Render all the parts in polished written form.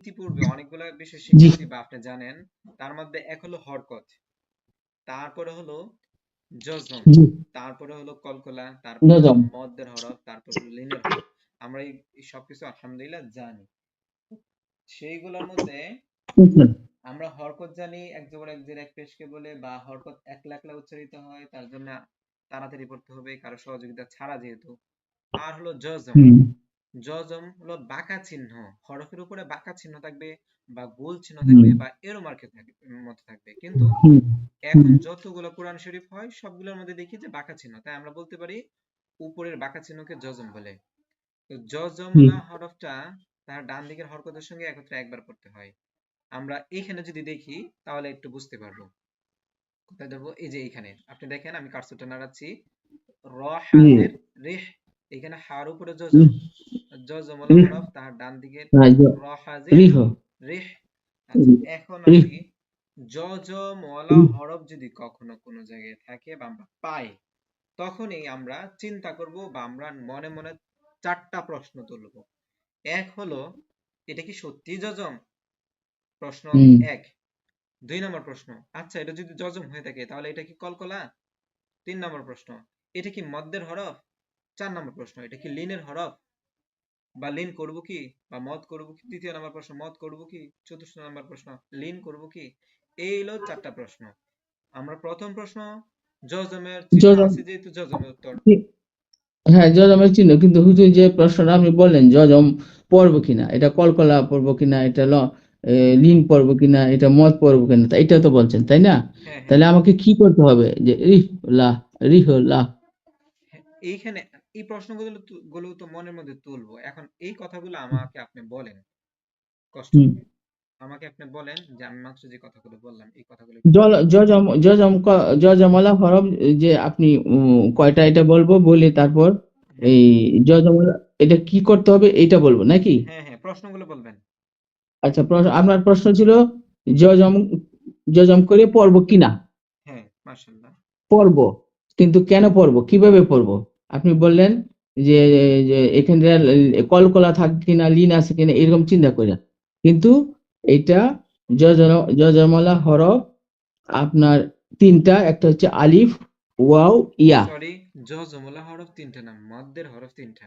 ইতিপূর্বে অনেকগুলা বিষয় জি শিখেছি বা আপনি জানেন। তার মধ্যে এক হলো হরকত, তারপরে হলো জজম, জি তারপরে হলো কলকলা, তারপরে হলো নজম মদ্দের হরফ, তারপরে হলো লিনের হরফ। আমরা এই সবকিছু আলহামদুলিল্লাহ জানি। সেইগুলোর মধ্যে বুঝলেন। আমরা হরকত জানি, এক জবর এক জের এক পেশকে বলে, বা হরকত একলা একলা উচ্চারিত হয়, তার জন্য তাড়াতাড়ি পড়তে হবে কারো সহযোগিতা ছাড়া যেহেতু। আর হলো জজম। হুম জজম হলো বাঁকা চিহ্ন, হরফের উপরে বাঁকা চিহ্ন থাকবে, বা গোল চিহ্ন হুম থাকবে, বা এরো মার্কের মতো থাকবে। কিন্তু হুম হুম এখন যতগুলো কোরআন শরীফ হয় সবগুলোর মধ্যে দেখি যে বাঁকা চিহ্ন, তাই আমরা বলতে পারি উপরের বাঁকা চিহ্নকে জজম বলে। তো জি জজমলা হরফটা তার ডান দিকের হরকতের সঙ্গে একত্রে একবার পড়তে হয়। আমরা এইখানে যদি দেখি তাহলে একটু বুঝতে পারবো। কোথায় ধরবো? এই যে এইখানে আপনি দেখেন, আমি কার্সরটা নাড়াচ্ছি। র জি হাজের রেহ, এখানে হার উপরে হুম, জজম, জজমলা রিহ হরফ তার ডান দিকের হ্যাঁ, র হাজের রিহ রেহ। আচ্ছা, এখন রিহ আসি, জজমলা রিহ হরফ যদি কখনো কোনো জায়গায় থাকে বা আমরা পাই, তখনই আমরা চিন্তা করব বা আমরা মনে মনে চারটা প্রশ্ন তুলব। এক হলো, এটা কি সত্যি যজম? প্রশ্ন হুম এক। দুই নম্বর প্রশ্ন, আচ্ছা এটা যদি যজম হয়ে থাকে তাহলে এটা কি কলকলা? তিন নম্বর প্রশ্ন, এটা কি মদ্দের হরফ? চার নম্বর প্রশ্ন, এটা কি লিনের হরফ বা লিন করব কি, বা মদ করব কি? তৃতীয় নম্বর প্রশ্ন, মদ করব কি? চতুর্থ নম্বর প্রশ্ন, লিন করব কি? এই হলো চারটা প্রশ্ন। আমরা প্রথম প্রশ্ন, জজমের চিহ্ন যজম আছে যেহেতু জজমের উত্তর। হ্যাঁ যজমের চিহ্ন, কিন্তু হুজুর যে প্রশ্নটা আপনি বললেন যজম পড়বো কিনা, এটা কলকলা পড়বো কিনা, এটা লিন পড়বো কিনা, এটা মদ পড়বো কিনা, এটা তো বলছেন তাই না? হ্যাঁ হ্যাঁ তাহলে আমাকে কি করতে হবে? যে রিহ লাহ রিহ লাহ হ্যাঁ, এইখানে এই প্রশ্নগুলো গুলো তো মনের মধ্যে তুলবো। এখন এই কথাগুলো আমাকে আপনি বলেন কষ্ট হুম করে। আমাকে আপনি বলেন যে আমি মাত্র যে কথাগুলো বললাম এই কথাগুলো একটু জল বলেন। যজম যজম যজমলা হরফ, যে আপনি কয়টা এটা বলবো বলে তারপর হ্যাঁ এই যজমলা এটা কি করতে হবে এটা বলবো নাকি? হ্যাঁ হ্যাঁ, প্রশ্নগুলো বলবেন। আচ্ছা, আপনার প্রশ্ন ছিল যজম যজম করে পড়বো কিনা। হ্যাঁ, মাশাআল্লাহ। পড়ব, কিন্তু কেন পড়ব, কিভাবে পড়ব? আপনি বললেন যে যে এখানে কলকলা থাকে কিনা, লিন আছে কিনা, এরকম চিন্তা করে। কিন্তু এটা যজম যজমলা হরফ আপনার তিনটা, একটা হচ্ছে আলিফ, ওয়াও, ইয়া। সরি, জজমলা হরফ তিনটা না, মদ্দের হরফ তিনটা।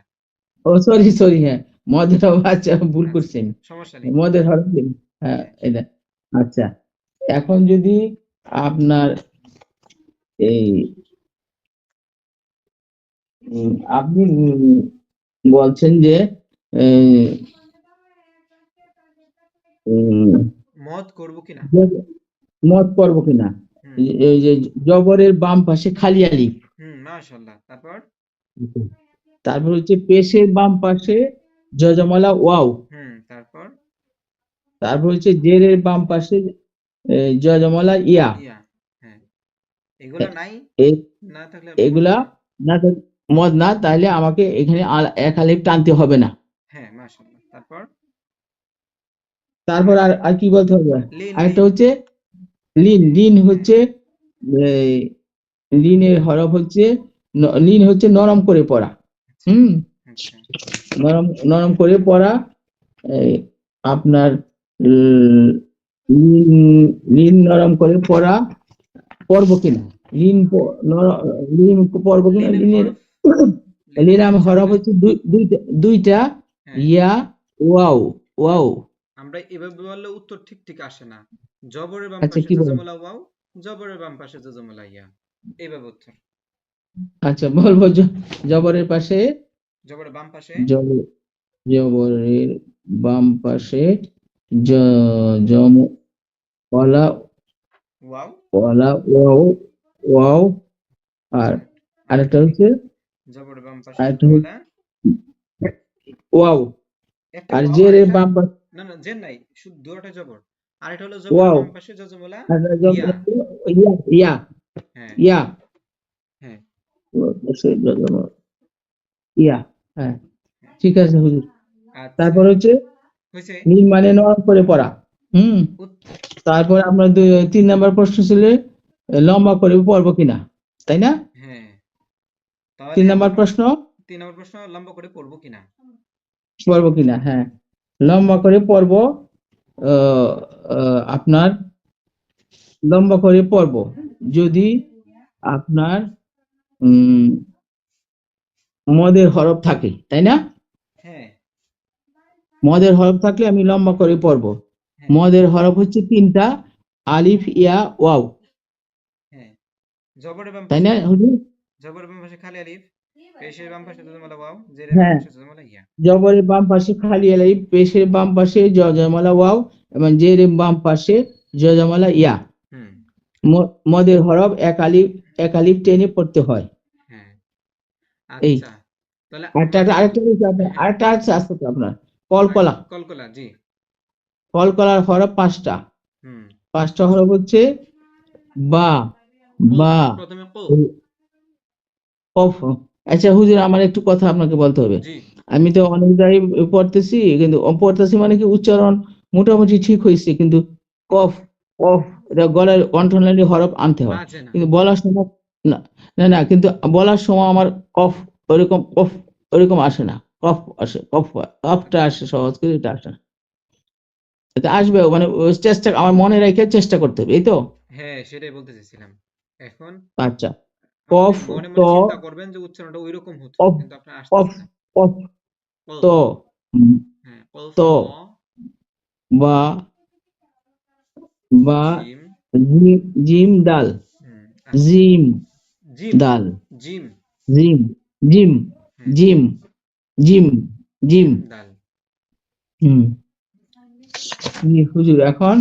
ও সরি সরি, হ্যাঁ মদের হরফ, আচ্ছা ভুল আচ্ছা, করছেন। সমস্যা নেই। মদের হরফ হ্যাঁ হ্যাঁ এটা। আচ্ছা, এখন যদি আপনার এই আপনি বলছেন যে আহ, উম, মদ করব কিনা। মত পড়বো কিনা। হুম এই যে জবরের বাম পাশে খালি আলিফ, হুম, মাশাআল্লাহ। তারপর তারপর হচ্ছে পেশের বাম পাশে যজমালা ওয়াও, হুম, তারপর তারপর হচ্ছে জেরের বাম পাশে যজমালা ইয়া। ইয়া। হ্যাঁ, এগুলা এ- নাই, এ- না থাকলে এগুলা বলবেন। না মদ না, তাহলে আমাকে এখানে এক আলিফ টানতে হবে না। হ্যাঁ, মাশাআল্লাহ। তারপর তারপর আরেকটা, আর কি বলতে হবে? লিন আরেকটা লিন। হচ্ছে লিন। লিন হ্যাঁ, হচ্ছে এই, লিনের হরফ হচ্ছে লিন হচ্ছে নরম করে পড়া। আচ্ছা হুম আচ্ছা। নরম নরম করে পড়া। এই আপনার লিন লিন নরম করে পড়া পড়বো কিনা, লিন লিন পড়বো কিনা, লিনের লিনের হরফ, লিনের লিরাম হরফ হরফ চারটা। হচ্ছে দুইটা দুইটা, হ্যাঁ, ইয়া, ওয়াও। ওয়াও আমরা এভাবে বললে উত্তর ঠিক ঠিক আসে না। জবরের বাম আচ্ছা পাশে কি বলেন? জজমলা ওয়াও, জবরের বাম পাশে জজমলা ইয়া, এইভাবে উত্তর। আচ্ছা বলবো জবরের পাশে জবরের বাম পাশে জব- জবরের বাম পাশে জম ওয়ালা ওয়াও। ওয়ালা ওয়াও ওয়াও। আর আচ্ছা, আরেকটা আরেকটা কি? হচ্ছে জবরের বাম পাশে আরেকটা হচ্ছে জজমলা, ওয়াও। একটা আর ওয়াও আর জেরের একটা, বাম পাশে না না জের নাই, শুধু দুটোটা জবর। আরেকটা হলো জবরের ওয়াও। বাম পাশে জজমলা আর ইয়া। হ্যাঁ ইয়া ইয়া হ্যাঁ ইয়া হ্যাঁ ইয়া হ্যাঁ, হ্যাঁ। ঠিক আছে হুজুর। আচ্ছা, তারপর হচ্ছে হয়েছে। নীল মানে নরম করে পড়া। হুম উত- তারপর আপনার তিন নাম্বার প্রশ্ন ছিল লম্বা করে পড়বো কিনা, তাই না? হ্যাঁ, তিন তাহলে নাম্বার আমরা প্রশ্ন, তিন নম্বর প্রশ্ন, লম্বা করে পড়বো কিনা। পড়বো কিনা, হ্যাঁ লম্বা করে পড়বো আহ, আপনার লম্বা করে পড়ব যদি আপনার উম মদের হরফ থাকে, তাই না? হ্যাঁ মদের হরফ থাকলে আমি লম্বা করে পড়ব। হ্যাঁ মদের হরফ হচ্ছে তিনটা: আলিফ, ইয়া, ওয়াও, হ্যাঁ জবরের বাম তাই পাশে, না হুজুর? জবরের বাম পাশে খালি আলিফ, পেশের বাম পাশে জজমালা ওয়াও, জেরের বাম হ্যাঁ, পাশে জজমালা ইয়া। জবরের বাম পাশে খালি আলিফ, পেশের বাম পাশে জজমালা ওয়াও এবং জের বাম পাশে জজমালা ইয়া। হুম মদের হরফ এক আলিফ টেনে পড়তে হয়। হ্যাঁ এই আচ্ছা, তাহলে আরেকটা আমরা আরেকটা বিষয় হ্যাঁ আরেকটা আছে আসতে তো আপনার হ্যাঁ কলকলা। কলকলা জি। কলকলার হরফ পাঁচটা। হুম পাঁচটা হরফ হচ্ছে: বা, কফ, বা, প্রথমে কফ। কফ। আচ্ছা হুজুর, আমার একটু কথা আপনাকে বলতে হবে। জি আমি তো অনেক জায়গায় পড়তেছি, কিন্তু পড়তেছি মানে কি উচ্চারণ মোটামুটি ঠিক হয়েছে, কিন্তু কফ, কফ, এটা গলার কণ্ঠনালী হরফ আনতে হয়, বাজে না। কিন্তু বলার সময় না, না, না, কিন্তু বলার সময় আমার কফ ওইরকম কফ ওইরকম আসে না, কফ আসে, কফ, কফটা আচ্ছা আসে সহজ, কিন্তু এটা আসে না। এটা আসবে মানে ওই চেষ্টা আমার মনে রেখে চেষ্টা করতে হবে, এই তো। হ্যাঁ সেটাই বলতে চাইছিলাম। এখন আচ্ছা, আপনি কফ, মনে ত, মনে চিন্তা করবেন যে উচ্চারণটা ওইরকম হচ্ছে, কফ, কিন্তু আপনার কফ, আসতেছে না। কফ, কফ, তো, উম, হ্যাঁ কফ, তো, ত, বা, বা, জিম, জিম, জিম, দাল, আচ্ছা জিম, জিম, দাল, জিম, জিম, জিম, হ্যাঁ জিম, জিম, জিম। জিম দাল। হুম। জি, হুজুর, এখন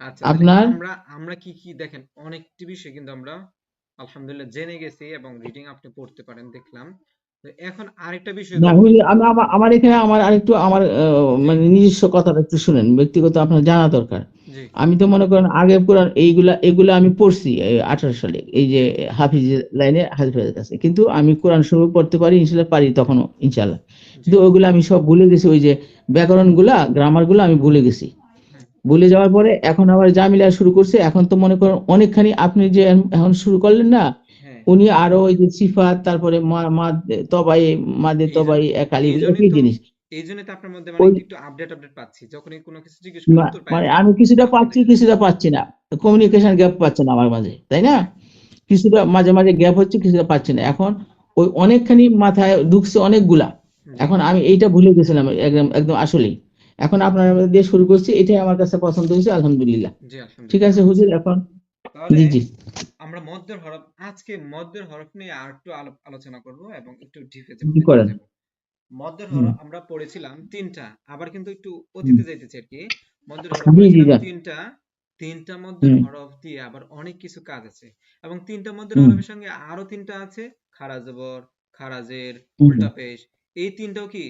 আচ্ছা তাহলে আপনার আমরা আমরা কি কি দেখেন, অনেকটি বিষয় কিন্তু আমরা আলহামদুলিল্লাহ জেনে গেছি এবং রিডিং আপনি পড়তে পারেন দেখলাম। তো এখন আরেকটা বিষয় না ধরবো। হুজুর, আমি আমার এখানে আমার আরেকটু আমার জি মানে নিজস্ব কথাটা একটু শুনেন, ব্যক্তিগত আপনার জানা দরকার। জি আমি তো মনে করেন আগে কোরআন এগুলা আমি পড়ছি 18 সালে, এই যে হাফিজ লাইনে হাফিজের কাছে, কিন্তু আমি কোরআন শরীফ পড়তে পারি ইনশাল্লাহ, পারি তখনও ইনশাল্লাহ, জি কিন্তু ওইগুলো আমি সব ভুলে গেছি, ওই যে ব্যাকরণ গুলা, গ্রামার গুলা আমি ভুলে গেছি। হ্যাঁ ভুলে যাওয়ার পরে এখন আবার জামিলা শুরু করছে, এখন তো মনে করেন অনেকখানি আপনি যে এখন শুরু করলেন না, হ্যাঁ উনি আরো ওই যে সিফাত, তারপরে তবাই, মাদে এই জন্য তবাই, একালিফ, এই জন্যই একই তো জিনিস। এই জন্যই তো আপনার মধ্যে মানে ওই একটু একটু আপডেট আপডেট পাচ্ছি, যখনই কোনো কিছু জিজ্ঞেস করি উত্তর পাই মানে যাই আমি কিছুটা আপনার পাচ্ছি, থেকে। কিছুটা পাচ্ছি না, কমিউনিকেশন গ্যাপ পাচ্ছে না আমার মাঝে, তাই না? হ্যাঁ কিছুটা মাঝে মাঝে গ্যাপ হচ্ছে, কিছুটা পাচ্ছি না। এখন ওই অনেকখানি মাথায় ঢুকছে অনেকগুলা, জি এখন আমি এইটা ভুলে গেছিলাম একদম একদম আসলেই। এখন আপনার দিয়ে শুরু করছি, এটাই আমার কাছে পছন্দ হয়েছে, আলহামদুলিল্লাহ। জি ঠিক আলহামদুলিল্লাহ। আছে আচ্ছা হুজুর, এখন তাহলে জি, জি, আমরা মধ্যের হরফ, আজকে মধ্যের হরফ নিয়ে আর একটু আলোচনা করব এবং একটু ডিপে যাব, জি ভেতরে করেন। যাব। মধ্যের হুম, হরফ আমরা পড়েছিলাম তিনটা, আবার কিন্তু একটু হুম, অতীতে যাইতেছি আর কি। মধ্যের হরফ জি, জি, পড়েছিলাম যান। তিনটা, তিনটা মধ্যের হুম, হরফ দিয়ে আবার অনেক কিছু কাজ আছে, এবং তিনটা মধ্যের হুম, হরফের সঙ্গে আরো তিনটা আছে: খাড়া জবর, খাড়া জের, হুম। উল্টা পেশ। এই তিনটাও কি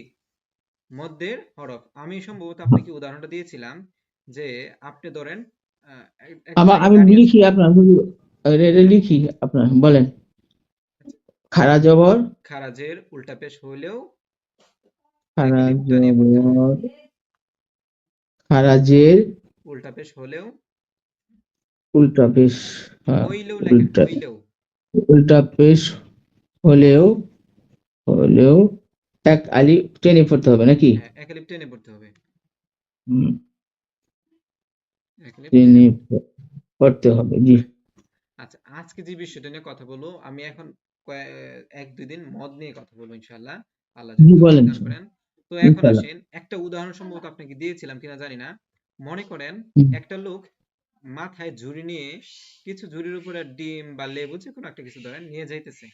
মধ্যের হরফ। আমি সম্ভবত আপনাকে উদাহরণটা দিয়েছিলাম যে আপনি ধরেন একটা জায়গায় আমি দাঁড়িয়ে লিখি আছেন। আপনার হুজুর, লিখি আপনার, বলেন। আচ্ছা, খাড়া জবর, খাড়া জের উল্টা পেশ হলেও এক খাড়া লিপটা নিয়ে পড়তে হয়, জবর, খাড়া জের, উল্টা পেশ হলেও, উল্টা পেশ, হ্যাঁ, হইলেও লেখেন, উল্টা, হইলেও। উল্টা পেশ হলেও, হলেও এক আলি টেনে পড়তে হবে নাকি? হ্যাঁ এক লিপ টেনে পড়তে হবে, হুম, এক লিপ টেনে টেনে পড়তে হবে। পড়তে হবে, জি। আচ্ছা আজকে যে বিষয়টা নিয়ে কথা বলবো, আমি এখন এক দুই দিন মদ নিয়ে কথা বলবো ইনশাআল্লাহ, আল্লাহ যদি জি, তৌফিক বলেন, দান করেন। তো এখন ইনশাল্লাহ। আসেন, একটা উদাহরণ সম্ভবত আপনাকে দিয়েছিলাম কিনা জানি না। মনে করেন হুম, একটা লোক মাথায় ঝুড়ি নিয়ে কিছু ঝুড়ির উপরে ডিম বা লেবু যে কোনো একটা কিছু ধরেন নিয়ে যাইতেছে।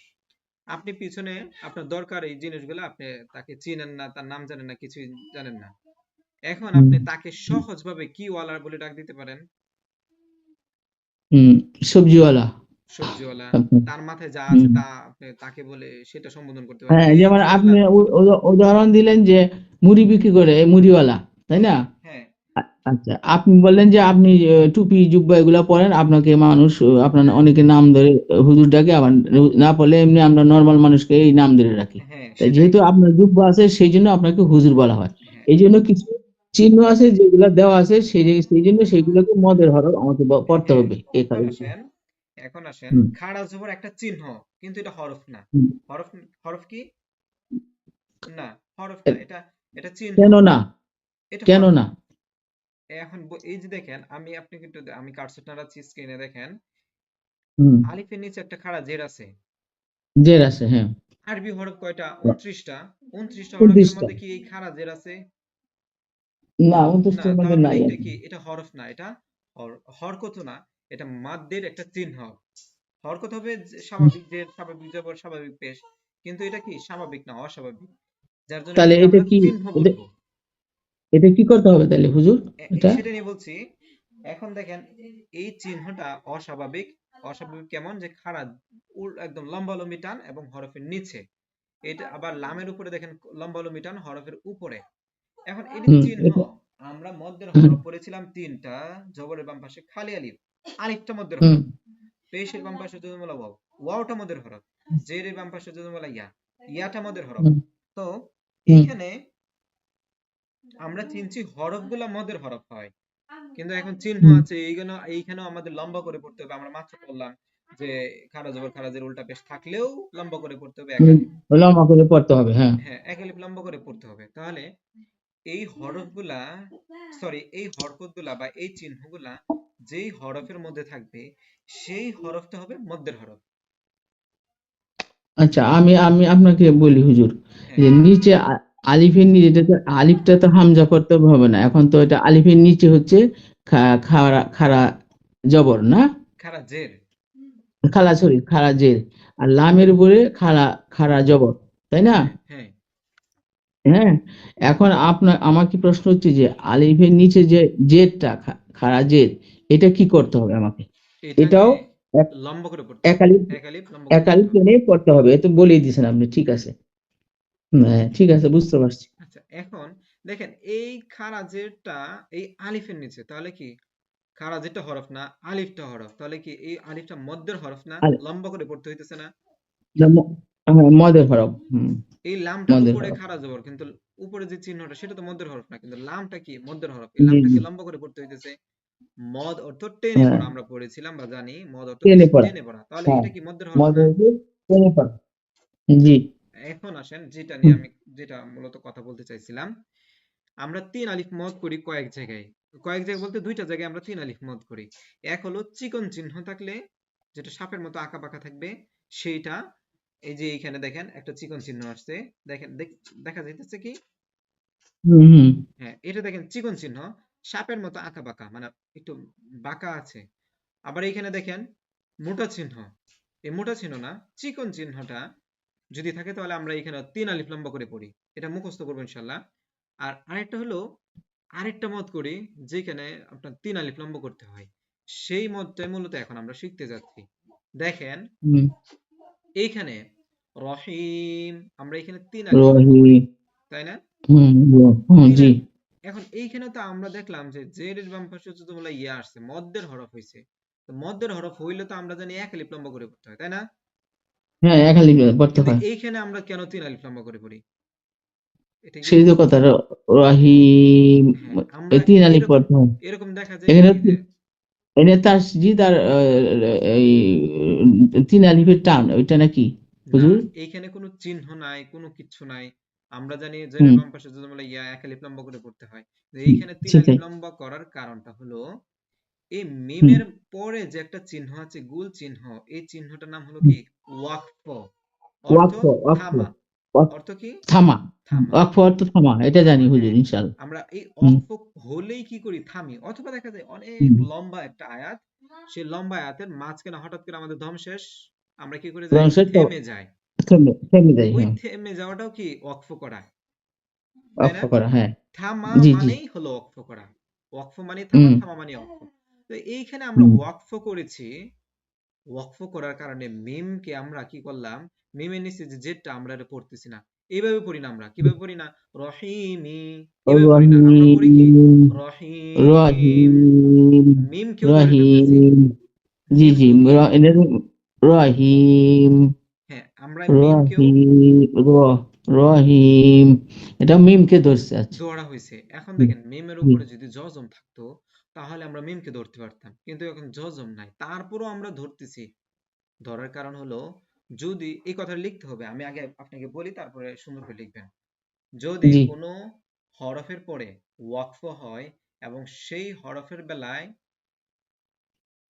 আপনি পিছনে আপনার দরকার এই জিনিসগুলো, আপনি তাকে চিনেন না, তার নাম জানেন না, কিছুই জানেন না। এখন হুম, আপনি তাকে সহজভাবে কি ওয়ালা বলে ডাক দিতে পারেন? হুম, সবজিওয়ালা। সবজিওয়ালা। আপনার, তার মাথায় যা আছে হুম, তা আপনি তাকে বলে সেটা সম্বোধন করতে পারেন, হ্যাঁ, এই যেমন আপনি জিনিসগুলা। উদাহরণ দিলেন যে মুড়ি বিক্রি করে, মুড়িওয়ালা, তাই হ্যাঁ না? হ্যাঁ আচ্ছা, আপনি বললেন যে আপনি টুপি জুব্বা এগুলা পরেন, আপনাকে মানুষ আপনার হ্যাঁ অনেকে নাম ধরে হুজুর ডাকে, আবার না পড়লে এমনি আমরা নর্মাল মানুষকে এই নাম ধরে রাখি। হ্যাঁ তাই সেটাই। যেহেতু আপনার জুব্বা আছে, সেই জন্য আপনাকে হুজুর বলা হয়। হ্যাঁ এই জন্য কিছু চিহ্ন আছে যেগুলা দেওয়া আছে, সেই জন্য সেইগুলোকে মদের হরফ আমাকে পড়তে হ্যাঁ হবে এই এখন কারণে। আসেন, এখন আসেন হুম, খাড়া জবর একটা চিহ্ন, কিন্তু এটা হরফ না। হুম। হরফ, হরফ কি? না, হরফ না, এটা এটা চিহ্ন। কেন না? এটা কেন হরফ না? না। এখন এই যে দেখেন, আমি আপনাকে একটু আমি কার্সরটা নাড়াচ্ছি স্ক্রিনে, দেখেন হুম, আলিফের নিচে একটা খাড়া জের আছে। জের আছে, হ্যাঁ। আরবি হরফ কয়টা? 29টা। 29টা হরফের 29টা। মধ্যে কি এই খাড়া জের আছে? না, না, 29টার মধ্যে তার মানে নাই আর এটা কি। কি? এটা হরফ না, এটা হরকত না, এটা মাদ্দের একটা চিহ্ন। হরকত হবে হুম, স্বাভাবিক জের, স্বাভাবিক জবর, স্বাভাবিক পেশ, কিন্তু এটা কি স্বাভাবিক না, অস্বাভাবিক, যার জন্য তাহলে এটাকে এটা আমরা কি, চিহ্ন এটা বলবো। এটা কি করতে হবে তাহলে হুজুর? এটা সেটা নিয়ে বলছি। এখন দেখেন, এই চিহ্নটা অস্বাভাবিক। অস্বাভাবিক কেমন? যে খাড়া একদম লম্বালম্বি টান এবং হরফের নিচে। এটা আবার লামের উপরে দেখেন লম্বালম্বি টান হরফের উপরে। এখন এটি চিহ্ন। এটা আমরা মধ্যের হুম, হরফ পড়েছিলাম তিনটা। জবরের বাম পাশে খালি আলিফ, আলিফটা মধ্যের হুম, হরফ। পেশের বাম পাশে যজমলা ওয়াও, ওয়াওটা মধ্যের হরফ। জেরের বাম পাশে যজমলা ইয়া, ইয়াটা মধ্যের হরফ। হুম, তো হুম, এইখানে আমরা চিনছি হরফগুলা মদের হরফ হয়, কিন্তু এখন চিহ্ন হুম, আছে এইখানেও আমাদের লম্বা করে পড়তে হবে। আমরা মাত্র বললাম যে খাড়া জবর খাড়া জের উল্টা পেশ থাকলেও লম্বা করে পড়তে হবে এক হুম, আলিফ। লম্বা করে পড়তে হবে, হ্যাঁ। হ্যাঁ, এক আলিফ লম্বা করে পড়তে হবে। তাহলে এই হরফগুলা, সরি এই হরকতগুলা বা এই চিহ্নগুলা যেই হরফের মধ্যে থাকবে সেই হরফটা হবে মধ্যের হরফ। আচ্ছা, আমি আমি আপনাকে বলি হুজুর, হ্যাঁ, যে নিচে আলিফের নিচে, এটা তো আলিফটা তো হামজা করতে হবে না, এখন তো এটা আলিফের নিচে হচ্ছে খাড়া খাড়া জবর না, খাড়া জের। খালা, সরি, খাড়া জের। আর লামের উপরে খাড়া খাড়া জবর, তাই না? হ্যাঁ, হ্যাঁ, হ্যাঁ। এখন আপনার আমার কি প্রশ্ন হচ্ছে যে আলিফের নিচে যে জেরটা, খাড়া জের, এটা কি করতে হবে আমাকে? এটাকে এটাও এক লম্বা করে পড়তে এক হবে। আলিফ, এক আলিফ লম্বা করে পড়তে হবে। টেনে পড়তে হবে, এ তো বলেই দিয়েছেন আপনি, ঠিক আছে। হ্যাঁ, ঠিক আছে, বুঝতে পারছি। আচ্ছা, এখন দেখেন এই খারাজেরটা এই আলিফের নিচে, তাহলে কি খারাজেরটা হরফ না, আলিফটা হরফ, তাহলে কি এই আলিফটা মধ্যের হরফ না? আর লম্বা করে পড়তে হইতেছে না? হ্যাঁ, মদের হরফ, এই লামটা তো মদের পড়ে হরফ। খাড়া জবর, কিন্তু উপরে যে চিহ্নটা সেটা তো মধ্যের হরফ না, কিন্তু লামটা কি মধ্যের হরফ। এই জি, লামটা জি, কি লম্বা করে পড়তে হইতেছে। মদ অর্থ টেনে হ্যাঁ, পড়া, আমরা পড়েছিলাম বা জানি মদ অর্থ কি? টেনে পড়া, টেনে পড়া। তাহলে হ্যাঁ, এটা কি মধ্যের হরফ না? মদের হচ্ছে টেনে পড়া, জি। এখন আসেন যেটা নিয়ে হুম, আমি, যেটা মূলত কথা বলতে চাইছিলাম, আমরা তিন আলিফ মদ করি কয়েক জায়গায়। কয়েক জায়গায় বলতে দুইটা জায়গায় আমরা তিন আলিফ মদ করি। এক হলো চিকন চিহ্ন থাকলে, যেটা সাপের মতো আঁকা বাঁকা থাকবে, সেইটা। এই যে এইখানে দেখেন একটা চিকন চিহ্ন আসছে, দেখেন দেখা যাইতেছে কি? হুম, হুম, হ্যাঁ, এটা দেখেন চিকন চিহ্ন, সাপের মতো আঁকা বাঁকা, মানে একটু বাঁকা আছে। আবার এইখানে দেখেন মোটা চিহ্ন, এই মোটা চিহ্ন না, চিকন চিহ্নটা যদি থাকে তাহলে আমরা এখানে তিন আলিফ লম্বা করে পড়ি। এটা মুখস্থ করবো ইনশাল্লাহ। আর আরেকটা হলো, আরেকটা মত করি যেখানে আপনার তিন আলিফ লম্বা করতে হয়। সেই মতটাই মূলত এখন আমরা শিখতে যাচ্ছি। দেখেন হুম, এইখানে রহিম, আমরা এখানে তিন আলিফ লম্বা রহি, করি, তাই না? হুম, হুম, তিন জি। আলিফ। এখন এইখানে তো আমরা দেখলাম যে জের এর বাম পাশে হচ্ছে তোমরা ইয়া আসছে, মদ্দের হরফ হইছে। তো মদ্দের হরফ হইলে তো আমরা জানি এক আলিফ লম্বা করে পড়তে হয়, তাই না? হ্যাঁ, এক আলিফ পড়তে কিন্তু হয়। এইখানে আমরা কেন তিন আলিফ লম্বা করে পড়ি? এটা কি সেই তো কথা, রহিম, হ্যাঁ, আমরা এই তিন আলিফ এরকম পড়তে হয়। এরকম দেখা যায় এখানে কি যে এনে তাসজিদ আর এই তিন আলিফের টান, ওইটা নাকি না, হুজুর? এইখানে কোনো চিহ্ন নাই, কোনো কিচ্ছু নাই। আমরা জানি জেরের হুম, বাম পাশে যদি বলে ইয়া এক আলিফ লম্বা করে পড়তে হয়। তো হুম, এইখানে তিন আলিফ সেটাই। লম্বা করার কারণটা হলো এই হুম, মিমের পরে যে একটা চিহ্ন আছে, গুল চিহ্ন, এই চিহ্নটার নাম হলো হুম। কি? ওয়াকফ। অর্থ ওয়াকফ, ওয়াকফ, থামা। ওয়াকফ, অর্থ কি? থামা। থামা। ওয়াকফ অর্থ থামা, এটা জানি থামা, হুজুর, হ্যাঁ। ইনশাআল্লাহ। আমরা এই হুম, অক্ফ হলেই কি করি? থামি। অথবা দেখা যায় অনেক হুম। লম্বা একটা আয়াত, সেই লম্বা আয়াতের মাঝখানে হঠাৎ করে আমাদের দম শেষ, আমরা কি করে যাই? রংসের তো থেমে যাই। থেমে থেমে যায়, ওই হ্যাঁ। থেমে যাওয়াটাও কি ওয়াকফ করা, তাই ওয়াকফ না? করা, হ্যাঁ। থামা জি, জি। মানেই হলো ওয়াকফ করা। ওয়াকফ মানে থামা, হুম, থামা মানে ওয়াকফ। তো এইখানে আমরা হুম, ওয়াকফ করেছি। ওয়াকফ করার কারণে মিমকে আমরা কি করলাম? মিমের নিচে যে জেডটা আমরা এটা পড়তেছি না। এইভাবে পড়ি না, আমরা কিভাবে পড়ি না? রহিমি, এভাবে পড়ি না, আমরা পড়ি কি? রহিম, রহিম। রহিম, মিমকেও ধরে ফেলতেছি। রহিম, জি, জি, মিমকেও কি? রহিম, হ্যাঁ, আমরা মিমকেও রহিম, রহিম, এটা মিমকে ধরছে, আচ্ছা। ধরা হয়েছে। এখন হুম, দেখেন মিমের জি, উপরে যদি জজম থাকতো তাহলে আমরা মিমকে ধরতে পারতাম, কিন্তু এখন জজম নাই, তারপরও আমরা ধরতেছি। ধরার কারণ হলো, যদি এই কথা লিখতে হবে, আমি আগে আপনাকে বলি তারপরে সুন্দর করে লিখবেন। যদি জি, কোনো হরফের পরে ওয়াকফ হয়, এবং সেই হরফের বেলায়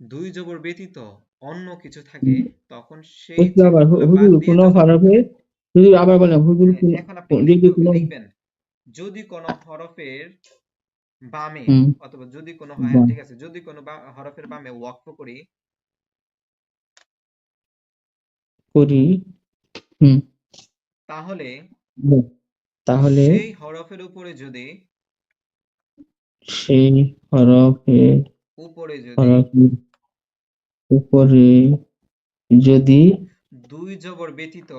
দুই জবর ব্যতীত অন্য কিছু থাকে, তখন সেই একটু আবার চিহ্নগুলো বাদ হুজুর দিয়ে কোন যজম দিতে হরফে, হয়। হুজুর আবার বলেন হুজুর হ্যাঁ, এখন আপনি যদি কোনো লিখবেন যদি কোনো হরফের বামে, হুম, অথবা যদি কোনো, হ্যাঁ বা- ঠিক আছে, যদি কোনো হরফের বামে ওয়াকফ করি, করি, হুম, তাহলে তাহলে সেই হরফের উপরে যদি সেই হরফের উপরে যদি হরফের উপরে যদি দুই জবর ব্যতীত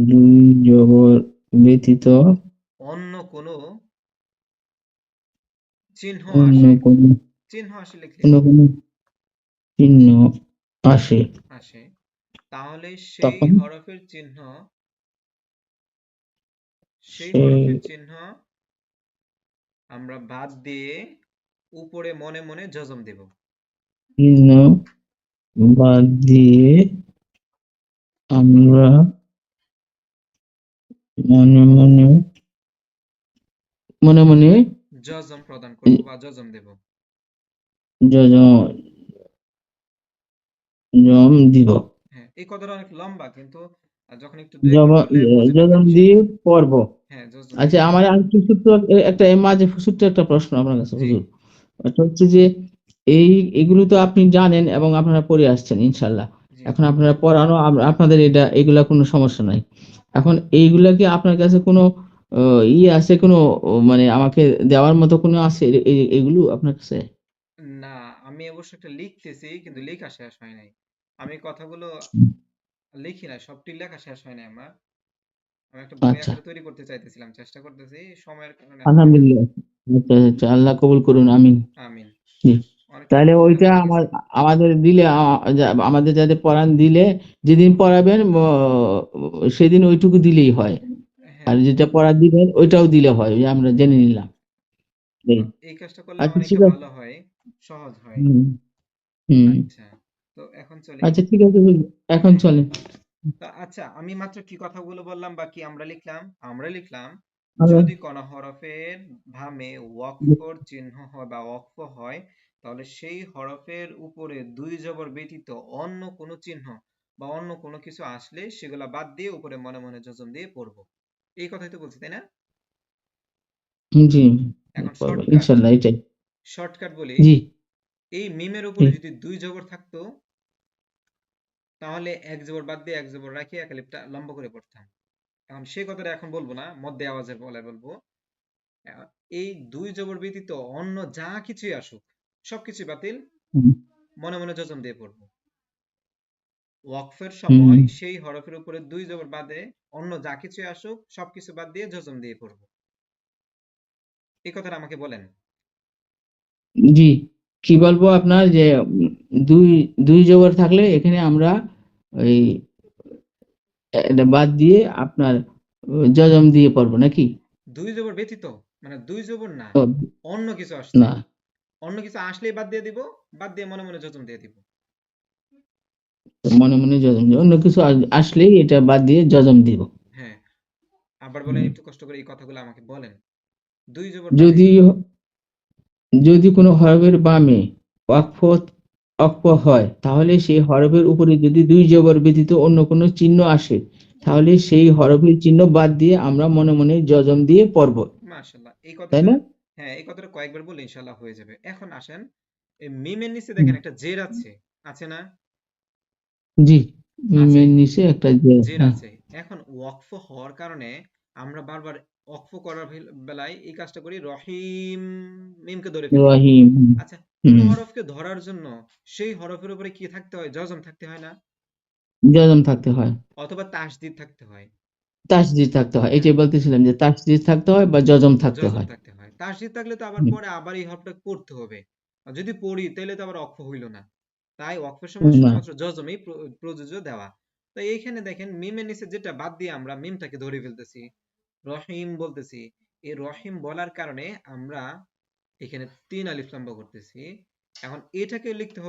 দুই জবর ব্যতীত অন্য কোনো চিহ্ন অন্য আসে, কোনো চিহ্ন আসে লিখলেই অন্য হবে, কোনো চিহ্ন আসে, আসে, তাহলে তখন সেই সেই হরফের চিহ্ন আমরা বাদ দিয়ে উপরে মনে মনে জজম দেব। চিহ্ন বাদ দিয়ে আমরা মনে মনে মনে মনে জজম প্রদান করব বা জজম দেব। যজম দিব, হ্যাঁ, এই কথাটা অনেক লম্বা, কিন্তু যখন একটু দুই একবার জব- বললে বুঝে পাবেন যজম দিয়ে ইনশাআল্লাহ। পড়ব। হ্যাঁ, জজম আচ্ছা, দিয়ে আমার পড়ব। আরেকটু ছোট্ট একটা এর মাঝে ছোট্ট একটা প্রশ্ন আপনার কাছে জি হুজুর। এটা হচ্ছে যে এগুলো তো আপনি জানেন এবং আপনারা পড়ে আসছেন ইনশাল্লাহ। জি এখন আপনারা পড়ানো আপনাদের এগুলা কোনো সমস্যা নাই। এখন এইগুলা কি আপনার কাছে কোনো আছে কোনো মানে আমাকে দেওয়ার মতো কোনো আছে এগুলো আপনার কাছে? না, আমি অবশ্য একটা লিখতেছি, কিন্তু লেখা শেষ হয় নাই। আমি কথাগুলো লিখি না, সবটি লেখা শেষ হয় নাই আমার। আমি একটা বই আচ্ছা, আকারে তৈরি করতে চাইতেছিলাম, চেষ্টা করতেছি, সময়ের কারণে হয় না। আলহামদুলিল্লাহ। আচ্ছা, আচ্ছা, আল্লাহ কবুল করুন, আমিন। আমিন। জি। অনেক তাহলে লম্বা করে ওইটা বলে গেছি। আমাদের দিলে আমাদের যাতে পড়ান দিলে, যেদিন পড়াবেন সেদিন ওইটুকু দিলেই হয়। আর হ্যাঁ, যেটা পড়া দিবেন ওইটাও দিলে হয়, ওই আমরা জেনে নিলাম। এই এই কাজটা করলে আচ্ছা, অনেকটা ঠিক আছে। ভালো হয়, সহজ হয়। হুম, হুম। আচ্ছা, তো এখন চলি। আচ্ছা, ঠিক আছে, এখন হ্যাঁ, চলে। তো আচ্ছা, আমি মাত্র কি কথাগুলো বললাম বা কি আমরা লিখলাম আমরা যদি কোন হরফের ভামে ওয়াকফর চিহ্ন হয় বা ওয়াকফ হয়, তাহলে সেই হরফের উপরে দুই জবর ব্যতীত অন্য কোনো চিহ্ন বা অন্য কোনো কিছু আসলে সেগুলা বাদ দিয়ে উপরে মনে মনে জজম দিয়ে পড়বো। এই কথাই তো বলছি, তাই না? জি, এখন পড়বো শর্টকাট, ইনশাল্লাহ, এটাই। বলি, জি, এই মিমের উপরে জি, যদি দুই জবর থাকতো, তাহলে এক জবর বাদ দিয়ে এক জবর রাখি এক আলিফটা লম্বা করে পড়তাম। এখন সেই কথাটা এখন বলবো না, মধ্যে আওয়াজের বলে বলবো। আহ, এই দুই জবর ব্যতীত অন্য যা কিছুই আসুক, সবকিছু বাতিল, হুম, মনে মনে জজম দিয়ে পড়বো। ওয়াকফের হুম, সময় সেই হরফের উপরে দুই জবর বাদে অন্য যা কিছুই আসুক সবকিছু বাদ দিয়ে জজম দিয়ে পড়বো। এই কথাটা আমাকে বলেন। জি। কি বলবো আপনার যে দুই দুই জবর থাকলে এখানে আমরা ওই এটা বাদ দিয়ে আপনার যজম দিয়ে পড়বো নাকি? দুই জবর ব্যতীত, মানে দুই জবর না, ও, অন্য কিছু আসলে, না, অন্য কিছু আসলেই বাদ দিয়ে দিব, বাদ দিয়ে মনে মনে জজম দিয়ে দিব। মনে মনে যজম দিব। অন্য কিছু আসলেই এটা বাদ দিয়ে যজম দিব। হ্যাঁ, আবার বলেন, হুম। একটু কষ্ট করে এই কথাগুলো আমাকে বলেন। দুই জবর বাদে। যদি যদি কোনো হরফের বামে ওয়াকফ ওয়াকফ হয়, তাহলে সেই হরফের উপরে যদি দুই জবর ব্যতীত অন্য কোনো চিহ্ন আসে, তাহলে সেই হরফের চিহ্ন বাদ দিয়ে আমরা মনে মনে যজম দিয়ে পড়ব, মাশাআল্লাহ, এই তাই কথাটা, না? হ্যাঁ এই কথাটা কয়েকবার বললে ইনশাআল্লাহ হয়ে যাবে। এখন আসেন, এই মিমের নিচে হুম, দেখেন একটা জের আছে, আছে না? জি। আছে, মিমের নিচে একটা যে, জের হ্যাঁ, আছে। এখন ওয়াকফ হওয়ার কারণে আমরা বারবার ওয়াকফ করার বেলায় এই কাজটা করি, রহিম, মিমকে ধরে ফেলি। রহিম। আচ্ছা, কোন হুম, হরফকে ধরার জন্য সেই হরফের উপরে কি থাকতে হয়? জজম থাকতে হয় না? যজম থাকতে হয়, অথবা তাসদিদ থাকতে হয়। তাসদিদ থাকতে হয়, হ্যাঁ, এটাই বলতেছিলাম যে তাসদিদ থাকতে হয় বা যজম থাকতে জজম হয়। থাকতে হয়। তাসদিদ থাকলে তো আবার হুম, পরে আবার এই হরফটা পড়তে হবে। আর যদি পড়ি তাহলে তো আবার অক্ফ হইল না। তাই ওয়াকফের সময় না, শুধুমাত্র জজমই প্রযোজ্য দেওয়া। তো এইখানে দেখেন মিমের নিচে যেটা বাদ দিয়ে আমরা মিমটাকে ধরে ফেলতেছি, রহিম বলতেছি। এই রহিম বলার কারণে আমরা এখানে তিন আলিফ লম্বা করতেছি। এখন এটাকেও লিখতে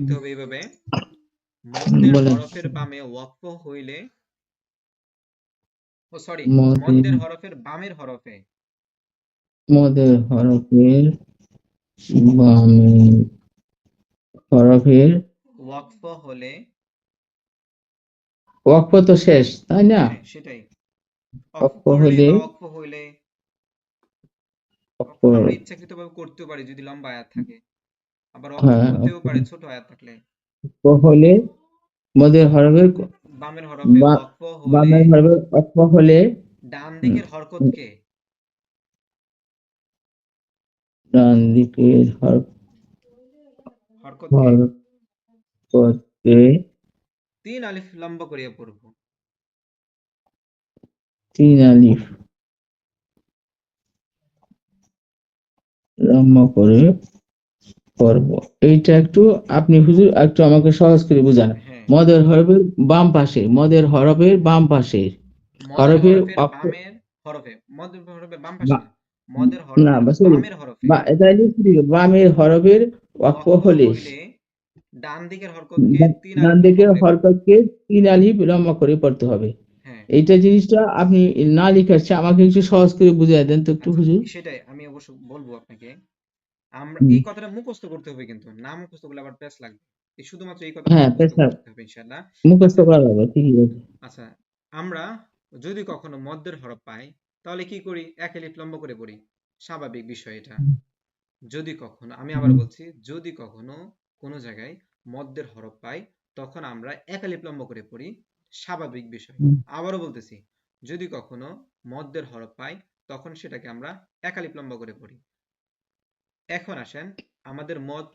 হুম, হবে এইভাবে, মধ্যের বলেন। হরফের বামে ওয়াকফ হইলে ও সরি, মদের মদ্দের হরফের বামের হরফে মদের হরফের বামের হরফের ওয়াকফ হলে, ওয়াকফ তো শেষ তাই না? হ্যাঁ সেটাই, অক্ফ ওয়াকফ করলে হলে বা অক্ফ হইলে, ওয়াকফ, অক্ফ আমরা ইচ্ছাকৃতভাবে করতেও পারি যদি লম্বা আয়াত থাকে, আবার অক্ফ হ্যাঁ হতেও পারে ছোট আয়াত থাকলে। ওয়াকফ হলে মদের হরফের বামের হরফে ওয়াকফ হলে বামের হরফের ওয়াকফ হলে ডান উম, দিকের হরকতকে, ডান দিকের হরকতকে হরকতকে 3 আলিফ লম্বা করিয়া পড়ব। 3 আলিফ লম্বা করে পড়ব। এইটা একটু আপনি হুজুর একটু আমাকে সহজ করে বুঝান। হ্যাঁ, মদের হরফের বাম পাশে, মদের হরফের বাম পাশে মদের হরফের হরফের অক্ষ, বামের হরফে, মদের হরফে বাম পাশে বা- না, মদের না হরফের সরি, বামের হরফে বা এটা লিখে দিবে, বামের হরফের অক্ষ ওয়াকফ হলে হইলে ডান দিকের হরকতকে 3 ডান আলিফ লম্বা দিকের করে পড়ব। হরকতকে 3 আলিফ লম্বা করে পড়তে হবে। হ্যাঁ, এইটা জিনিসটা আপনি না লিখাচ্ছে আমাকে একটু সহজ করে বুঝিয়ে দেন তো একটু আচ্ছা হুজুর। সেটাই আমি অবশ্য বলবো আপনাকে। আমরা হুম, এই কথাটা মুখস্থ করতে হবে, কিন্তু না মুখস্থ করলে আবার প্যাচ লাগবে। এই শুধুমাত্র এই কথাটা হ্যাঁ মুখস্থ পেশা করতে হবে ইনশাআল্লাহ। মুখস্থ আচ্ছা, করা যাবে ঠিকই আছে। আচ্ছা, আমরা যদি কখনো মদ্দের হরফ পাই তাহলে কি করি? এক আলিফ লম্বা করে পড়ি, স্বাভাবিক বিষয় এটা। যদি কখনো, আমি আবার হুম, বলছি, যদি কখনো কোনো জায়গায় মদ্দের হরফ পাই তখন আমরা এক আলিফ লম্বা করে পড়ি, স্বাভাবিক বিষয়। হুম, আবারও বলতেছি, যদি কখনো মদ্দের হরফ পাই তখন সেটাকে আমরা এক আলিফ লম্বা করে পড়ি। এখন আসেন, আমাদের মদ